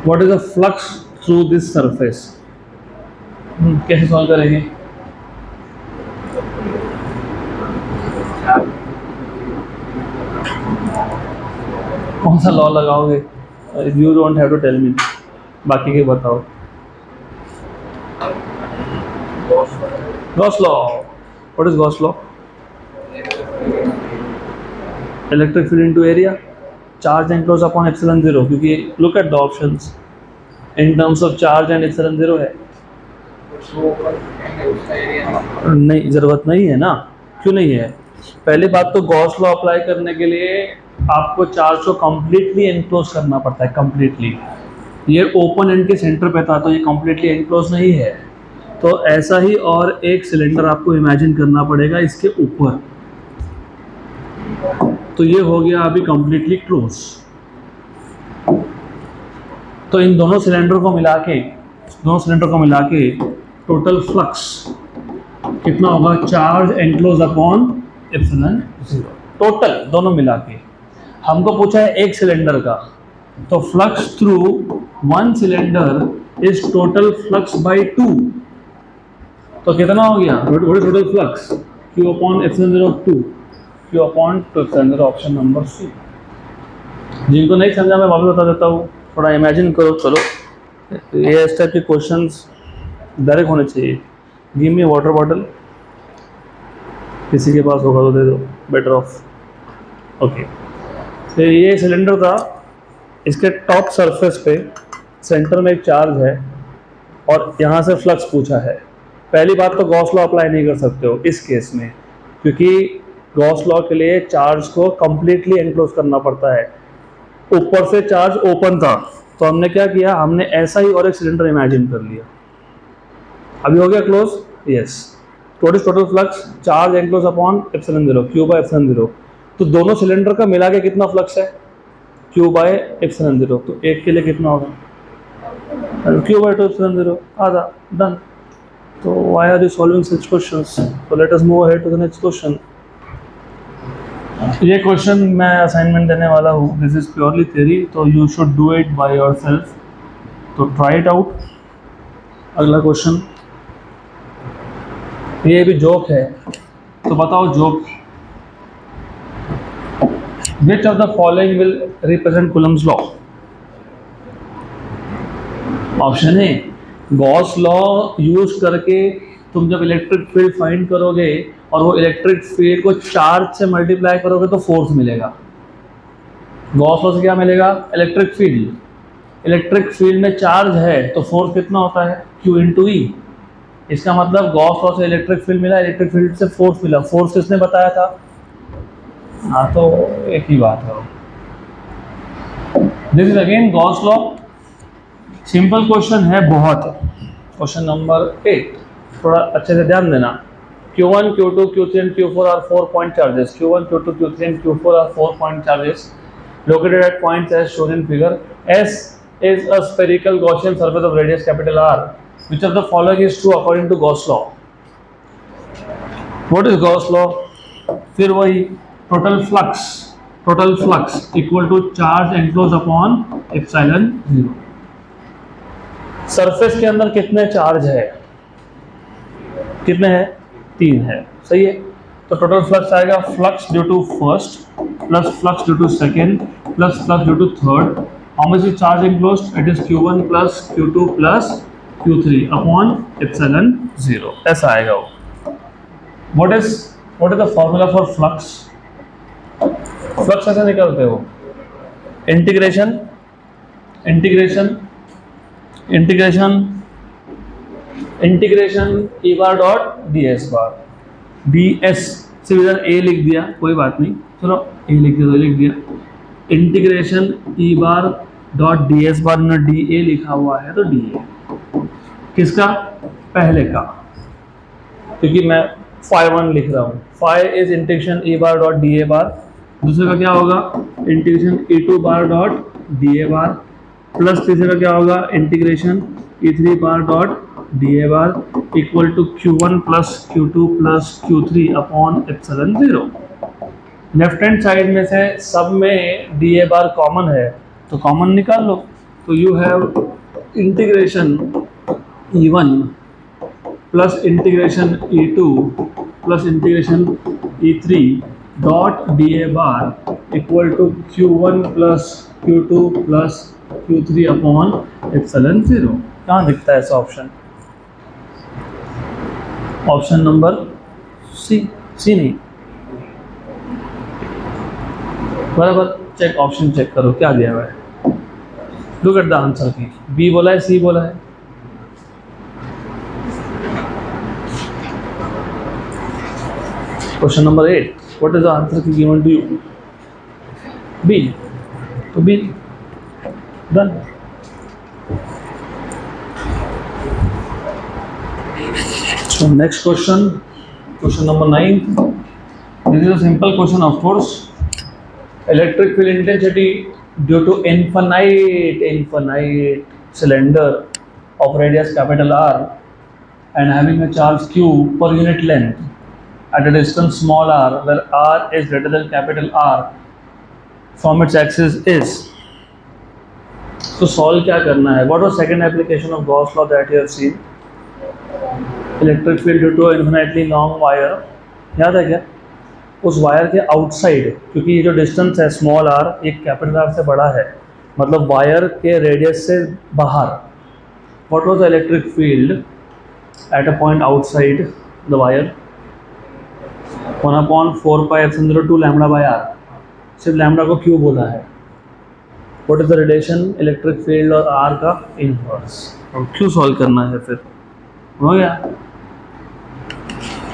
What is the flux through this surface? कैसे सॉल्व करेंगे? कौन सा लॉ लगाओगे? You don't have to tell me, बाकी के बताओ। Gauss law, what is Gauss law? Electric field into area, charge enclose upon epsilon zero, क्योंकि look at the options, in terms of charge and epsilon zero है, नहीं ज़रूरत नहीं है ना, क्यों नहीं है? पहली बात तो गॉस लॉ अप्लाई करने के लिए आपको चार्ज को कम्प्लीटली एनक्लोज करना पड़ता है, कम्प्लीटली। ये ओपन एंड के सेंटर पे था, तो ये कम्प्लीटली एनक्लोज नहीं है, तो ऐसा ही और एक सिलेंडर आपको इमेजिन करना पड़ेगा इसके ऊपर, तो ये हो गया अभी कम्प्लीटली क्लोज। तो इन दोनों सिलेंडर को मिला के टोटल फ्लक्स कितना होगा? Charge enclose upon epsilon zero, total दोनों मिला के। हमको पूछा है एक सिलेंडर का, तो flux through one cylinder is total flux by 2, तो कितना हो गया? Total flux Q upon epsilon zero 2, Q upon 2 epsilon zero, option number C. जिनको नहीं समझा मैं वापस बता देता हूँ, थोड़ा इमेजिन करो। चलो, ये इस टाइप के क्वेश्चंस डायरेक्ट होने चाहिए। गिव मी वाटर बॉटल, किसी के पास होगा तो दे दो, बेटर ऑफ। ओके, तो ये सिलेंडर था, इसके टॉप सरफेस पे सेंटर में एक चार्ज है और यहाँ से फ्लक्स पूछा है। पहली बात तो गॉस लॉ अप्लाई नहीं कर सकते हो इस केस में, क्योंकि गॉस लॉ के लिए चार्ज को कम्प्लीटली एनक्लोज करना पड़ता है। ऊपर से चार्ज ओपन था, तो हमने क्या किया, हमने ऐसा ही और एक सिलेंडर इमेजिन कर लिया। अभी हो गया close, yes. Total flux charge enclose upon epsilon zero, Q by epsilon zero. तो दोनों सिलेंडर का मिला के कितना फ्लक्स है? Q by epsilon zero. तो एक के लिए कितना होगा? Q बाय 2 एप्सिलॉन जीरो, आधा, डन। तो why are you solving such questions? So let us move ahead to the next question. ये क्वेश्चन मैं असाइनमेंट देने वाला हूँ, दिस इज प्योरली थ्योरी, तो you should do it by yourself, तो try it out. अगला question, ये भी जोक है, तो बताओ joke. Which of the following will represent Coulomb's law? Option है, गॉस लॉ यूज करके तुम जब इलेक्ट्रिक फील्ड फाइंड करोगे और वो इलेक्ट्रिक फील्ड को चार्ज से मल्टीप्लाई करोगे तो फोर्स मिलेगा। गॉस लॉ से क्या मिलेगा? Electric field. इलेक्ट्रिक फील्ड में चार्ज है तो फोर्स कितना होता है? Q इंटू ई। इसका मतलब गॉस लॉ से इलेक्ट्रिक फील्ड मिला, इलेक्ट्रिक फील्ड से फोर्स मिला। फोर्स किसने बताया था? हाँ, तो एक ही बात है। This is again Gauss law. Simple question है बहुत। क्वेश्चन नंबर 8, थोड़ा अच्छे से ध्यान देना। Q1, Q2, Q3 and Q4 are 4 point charges. Q1, Q2, Q3 and Q4 are 4 point charges located at points as shown in figure. S is a spherical Gaussian surface of radius capital R. Which of the following is true according to Gauss law? What is Gauss law? फिर वही total flux equal to charge enclosed upon epsilon 0. Surface के अंदर कितने charge है? कितने हैं? 3 है। सही है। तो टोटल फ्लक्स आएगा flux due to first plus flux due to second plus flux due to third. How much is charge enclosed? It is Q1 plus Q2 plus Q3 upon epsilon 0। ऐसा आएगा वो। What is the formula for flux? Flux ऐसे निकलते हो, integration E bar dot ds bar. ds से इधर a लिख दिया, कोई बात नहीं, चलो a लिख दिया तो लिख दिया। Integration E bar dot ds बार में dA लिखा हुआ है तो dA किसका? पहले का, क्योंकि मैं phi1 लिख रहा हूँ। phi is integration E bar dot dA bar. दूसरे का क्या होगा? Integration E2 bar dot dA bar plus तीसरे का क्या होगा? Integration E3 bar dot dA bar equal to Q1 plus Q2 plus Q3 upon epsilon 0। Left hand side में से सब में dA बार कॉमन है तो कॉमन निकाल लो। तो you have integration E1 plus integration E2 plus integration E3 dot dA bar equal to Q1 plus Q2 plus Q3 upon epsilon 0। कहाँ दिखता है ऐसा ऑप्शन? ऑप्शन नंबर सी नहीं, बराबर चेक, ऑप्शन चेक करो क्या दिया हुआ है। लुक एट द आंसर की। बी बोला है, सी बोला है। Question number 8, what is the answer की गिवन टू यू? बी। तो be done. So next question number 9. This is a simple question, of course. Electric field intensity due to infinite cylinder of radius capital R and having a charge Q per unit length at a distance small r, where R is greater than capital R from its axis is. So solve क्या करना है? What was second application of Gauss law that you have seen? Electric field due to infinitely long wire. याद है क्या? उस wire के outside, क्योंकि ये जो डिस्टेंस है स्मॉल r एक कैपिटल R से बड़ा है, मतलब वायर के रेडियस से बाहर। What was the electric field at a point outside the wire? 1/4 pi epsilon 0 2 lambda by r। सिर्फ लैम्बडा को क्यों बोला है? What is the relation electric field और r का? इनवर्स। और क्यों सॉल्व करना है फिर? हो गया।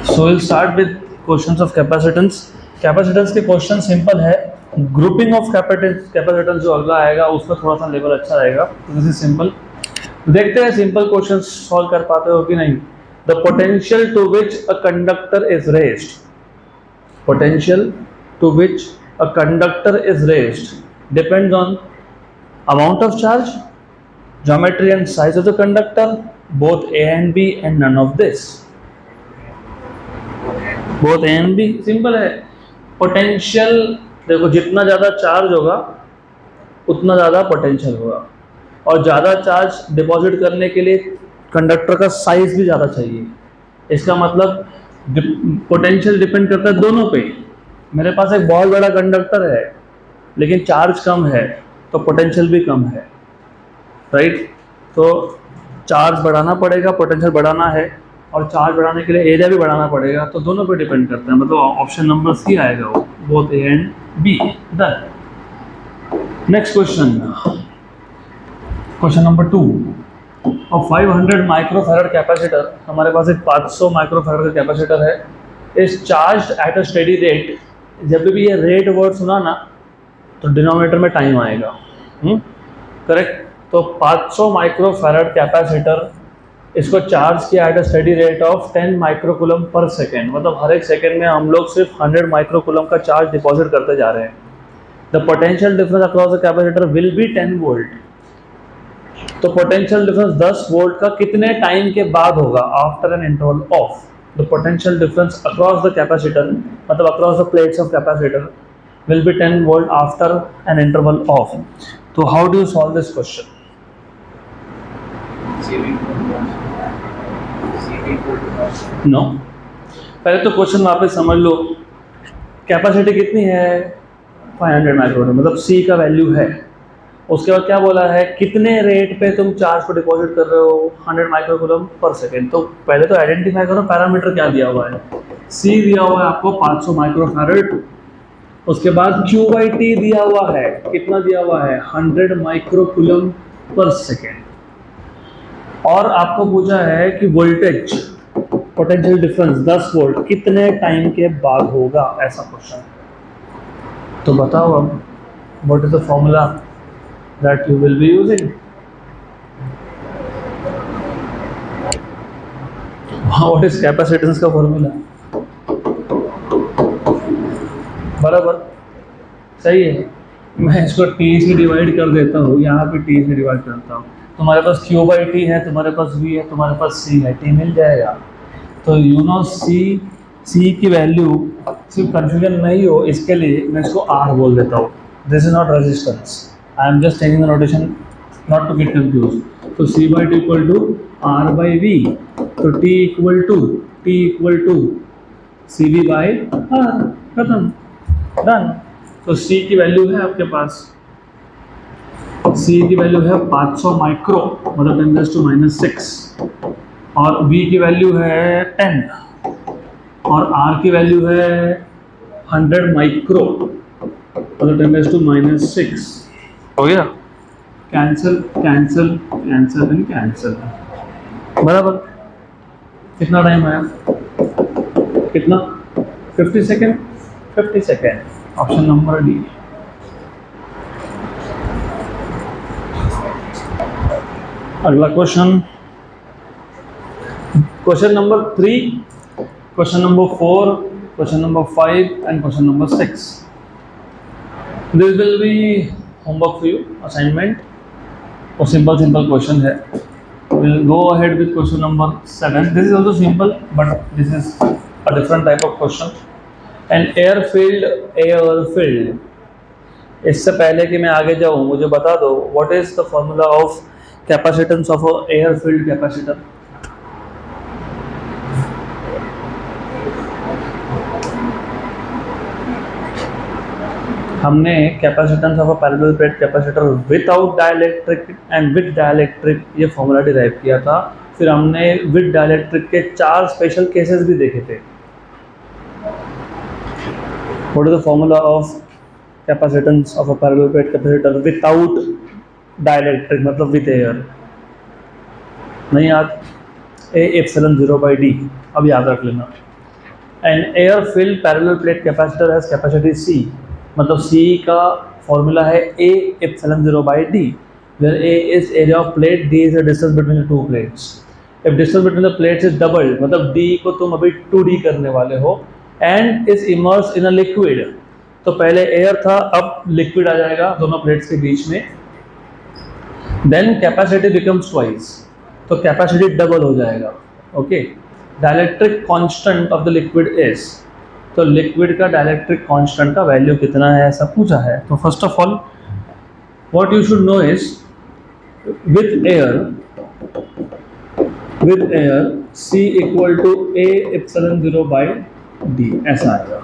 So we'll start with questions of capacitance. Capacitance के क्वेश्चन सिंपल है। ग्रुपिंग ऑफ कैपेसिटेंस जो अगला आएगा उसमें थोड़ा सा लेवल अच्छा रहेगा। This is simple. देखते हैं सिंपल क्वेश्चन सॉल्व कर पाते हो कि नहीं। The potential to which a conductor is raised, potential to which a conductor is raised depends on amount of charge, geometry and size of the conductor, both A and B and none of this. both A and B simple है। Potential देखो, जितना ज़्यादा charge होगा उतना ज़्यादा potential होगा, और ज़्यादा चार्ज डिपॉजिट करने के लिए कंडक्टर का साइज भी ज़्यादा चाहिए। इसका मतलब पोटेंशियल डिपेंड करता है दोनों पे। मेरे पास एक बहुत बड़ा कंडक्टर है लेकिन चार्ज कम है तो पोटेंशियल भी कम है, राइट? तो चार्ज बढ़ाना पड़ेगा, पोटेंशियल बढ़ाना है, और चार्ज बढ़ाने के लिए एरिया भी बढ़ाना पड़ेगा, तो दोनों पे डिपेंड करता है। मतलब ऑप्शन नंबर सी आएगा वो, both A and B. Done. Next question, question number 2। और 500 माइक्रोफैरड कैपेसिटर, हमारे पास एक 500 माइक्रोफैरड का कैपेसिटर है, is charge at a steady rate. जब भी ये रेट वर्ड सुना ना तो डिनोमिनेटर में टाइम आएगा, करेक्ट। तो 500 माइक्रोफैरड कैपेसिटर, इसको चार्ज किया at a steady rate of 10 microcoulomb पर सेकेंड, मतलब हर एक सेकेंड में हम लोग सिर्फ 100 माइक्रोकूलम का चार्ज डिपॉजिट करते जा रहे हैं। The potential difference across the capacitor will be 10 volt. तो पोटेंशियल डिफरेंस 10 वोल्ट का कितने टाइम के बाद होगा? After an interval of the potential difference across the capacitor, मतलब across the plates of capacitor will be 10 volt after an interval of. So how do you solve this question? No, पहले तो question वापस समझ लो। Capacity कितनी है? 500 micron, मतलब C का value है। उसके बाद क्या बोला है? कितने रेट पे तुम चार्ज को डिपॉजिट कर रहे हो? 100 माइक्रोकूलम पर सेकेंड। तो पहले तो आइडेंटिफाई करो पैरामीटर क्या दिया हुआ है। C दिया हुआ है आपको 500 माइक्रोफैरड, उसके बाद Q/T दिया हुआ है, कितना दिया हुआ है? 100 माइक्रोकूलम पर सेकेंड। और आपको पूछा है कि वोल्टेज पोटेंशियल डिफरेंस 10 वोल्ट कितने टाइम के बाद होगा, ऐसा क्वेश्चन। तो बताओ अब what is the formula that you will be using? What is capacitance का फॉर्मूला? बराबर, सही है। मैं इसको T से डिवाइड कर देता हूँ, यहाँ पे T से डिवाइड करता हूँ। तुम्हारे पास Q/T है, तुम्हारे पास V है, तुम्हारे पास C है, T मिल जाएगा। तो यू नो C की वैल्यू, सिर्फ कंफ्यूजन नहीं हो इसके लिए मैं इसको R बोल देता हूँ। This is not resistance, I am just taking the notation not to get confuse. तो C/T इक्वल टू R/V, तो T इक्वल टू CV/R, खत्म, डन। तो C की वैल्यू है आपके पास, C की वैल्यू है 500 माइक्रो, मतलब 10⁻⁻⁶, और V की वैल्यू है 10, और R की वैल्यू है 100 माइक्रो, मतलब 10⁻⁻⁶। हो गया? Cancel cancel cancel and cancel, बराबर। कितना टाइम आया? कितना? 50 second. 50 second, option number D. अगला question, question number 3, question number 4, question number 5 and question number 6। This will be homework for you, assignment, और सिंपल क्वेश्चन है। We'll go ahead with question number 7. This is also simple, but this is a different type of question. An air-filled. इससे पहले कि मैं आगे जाऊँ, मुझे बता दो what is the formula of capacitance of a air-filled capacitor? हमने capacitance of a parallel plate capacitor without dielectric and with dielectric ये फॉर्मूला डिराइव किया था। फिर हमने विद डाइलेक्ट्रिक के 4 स्पेशल केसेस भी देखे थे। What is the formula of capacitance of a parallel plate capacitor without dielectric, मतलब विद एयर? नहीं याद? A/0/D, अब याद रख लेना। An air filled parallel plate capacitor has capacity C, मतलब C का फॉर्मूला है A/0/D, where A is area of plate, D is the distance between the two plates. If distance between the plates is doubled, मतलब D को तुम अभी 2D करने वाले हो, and is immersed in a liquid, तो पहले एयर था, अब लिक्विड आ जाएगा दोनों प्लेट्स के बीच में, then capacity becomes twice, तो कैपेसिटी डबल हो जाएगा। Okay, dielectric constant of the liquid is, तो लिक्विड का डाइलेक्ट्रिक कांस्टेंट का वैल्यू कितना है, ऐसा पूछा है। तो first of all what you should know is with air C equal to A/0/D, ऐसा आएगा।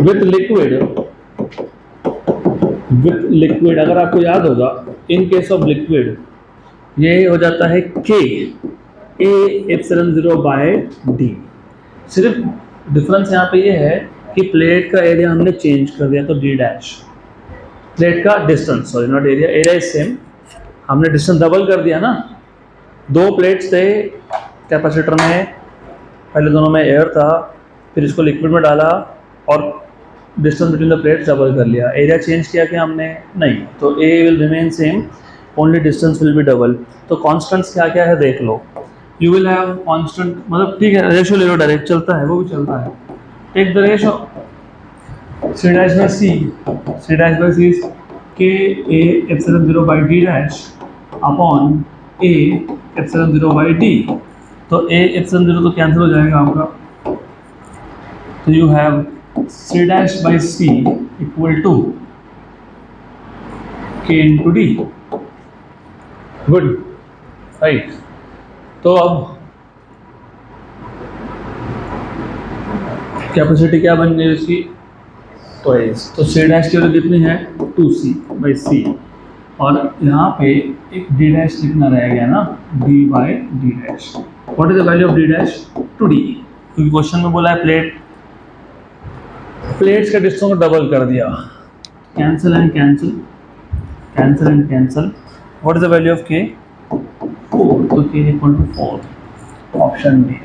विद लिक्विड अगर आपको याद होगा, इन केस ऑफ लिक्विड ये हो जाता है K A/0/D। सिर्फ डिफरेंस यहाँ पे ये है कि प्लेट का एरिया हमने चेंज कर दिया, तो D डैश, प्लेट का distance, sorry not area, area is same, हमने डिस्टेंस डबल कर दिया ना, दो प्लेट्स थे कैपेसिटर में, पहले दोनों में एयर था, फिर इसको लिक्विड में डाला और distance between the plates double कर लिया। एरिया चेंज किया क्या हमने? नहीं। तो A will remain same, only distance will be double. तो कॉन्स्टेंट्स क्या क्या है देख लो। यू विल हैव कॉन्स्टेंट, मतलब ठीक है रेशो ले लो, डायरेक्ट चलता है, वो भी चलता है। Take the ratio C dash by C, C dash by C is K A epsilon 0 by D dash upon A epsilon 0 by D। तो A epsilon 0 तो कैंसिल हो जाएगा आपका, तो you have C dash by C equal to K into D। Good, right. तो अब capacity क्या बन गई उसकी? ट्वाइस। तो C डैश की वैल्यू कितनी है? 2C बाई C, और यहाँ पे एक D डैश लिखना रह गया ना, D by D dash. What is the value of D dash? 2D, क्योंकि क्वेश्चन में बोला है प्लेट्स के डिस्टेंस को डबल कर दिया। Cancel and cancel, cancel and cancel. What is the value of K? 4, तो K equal to 4, option B.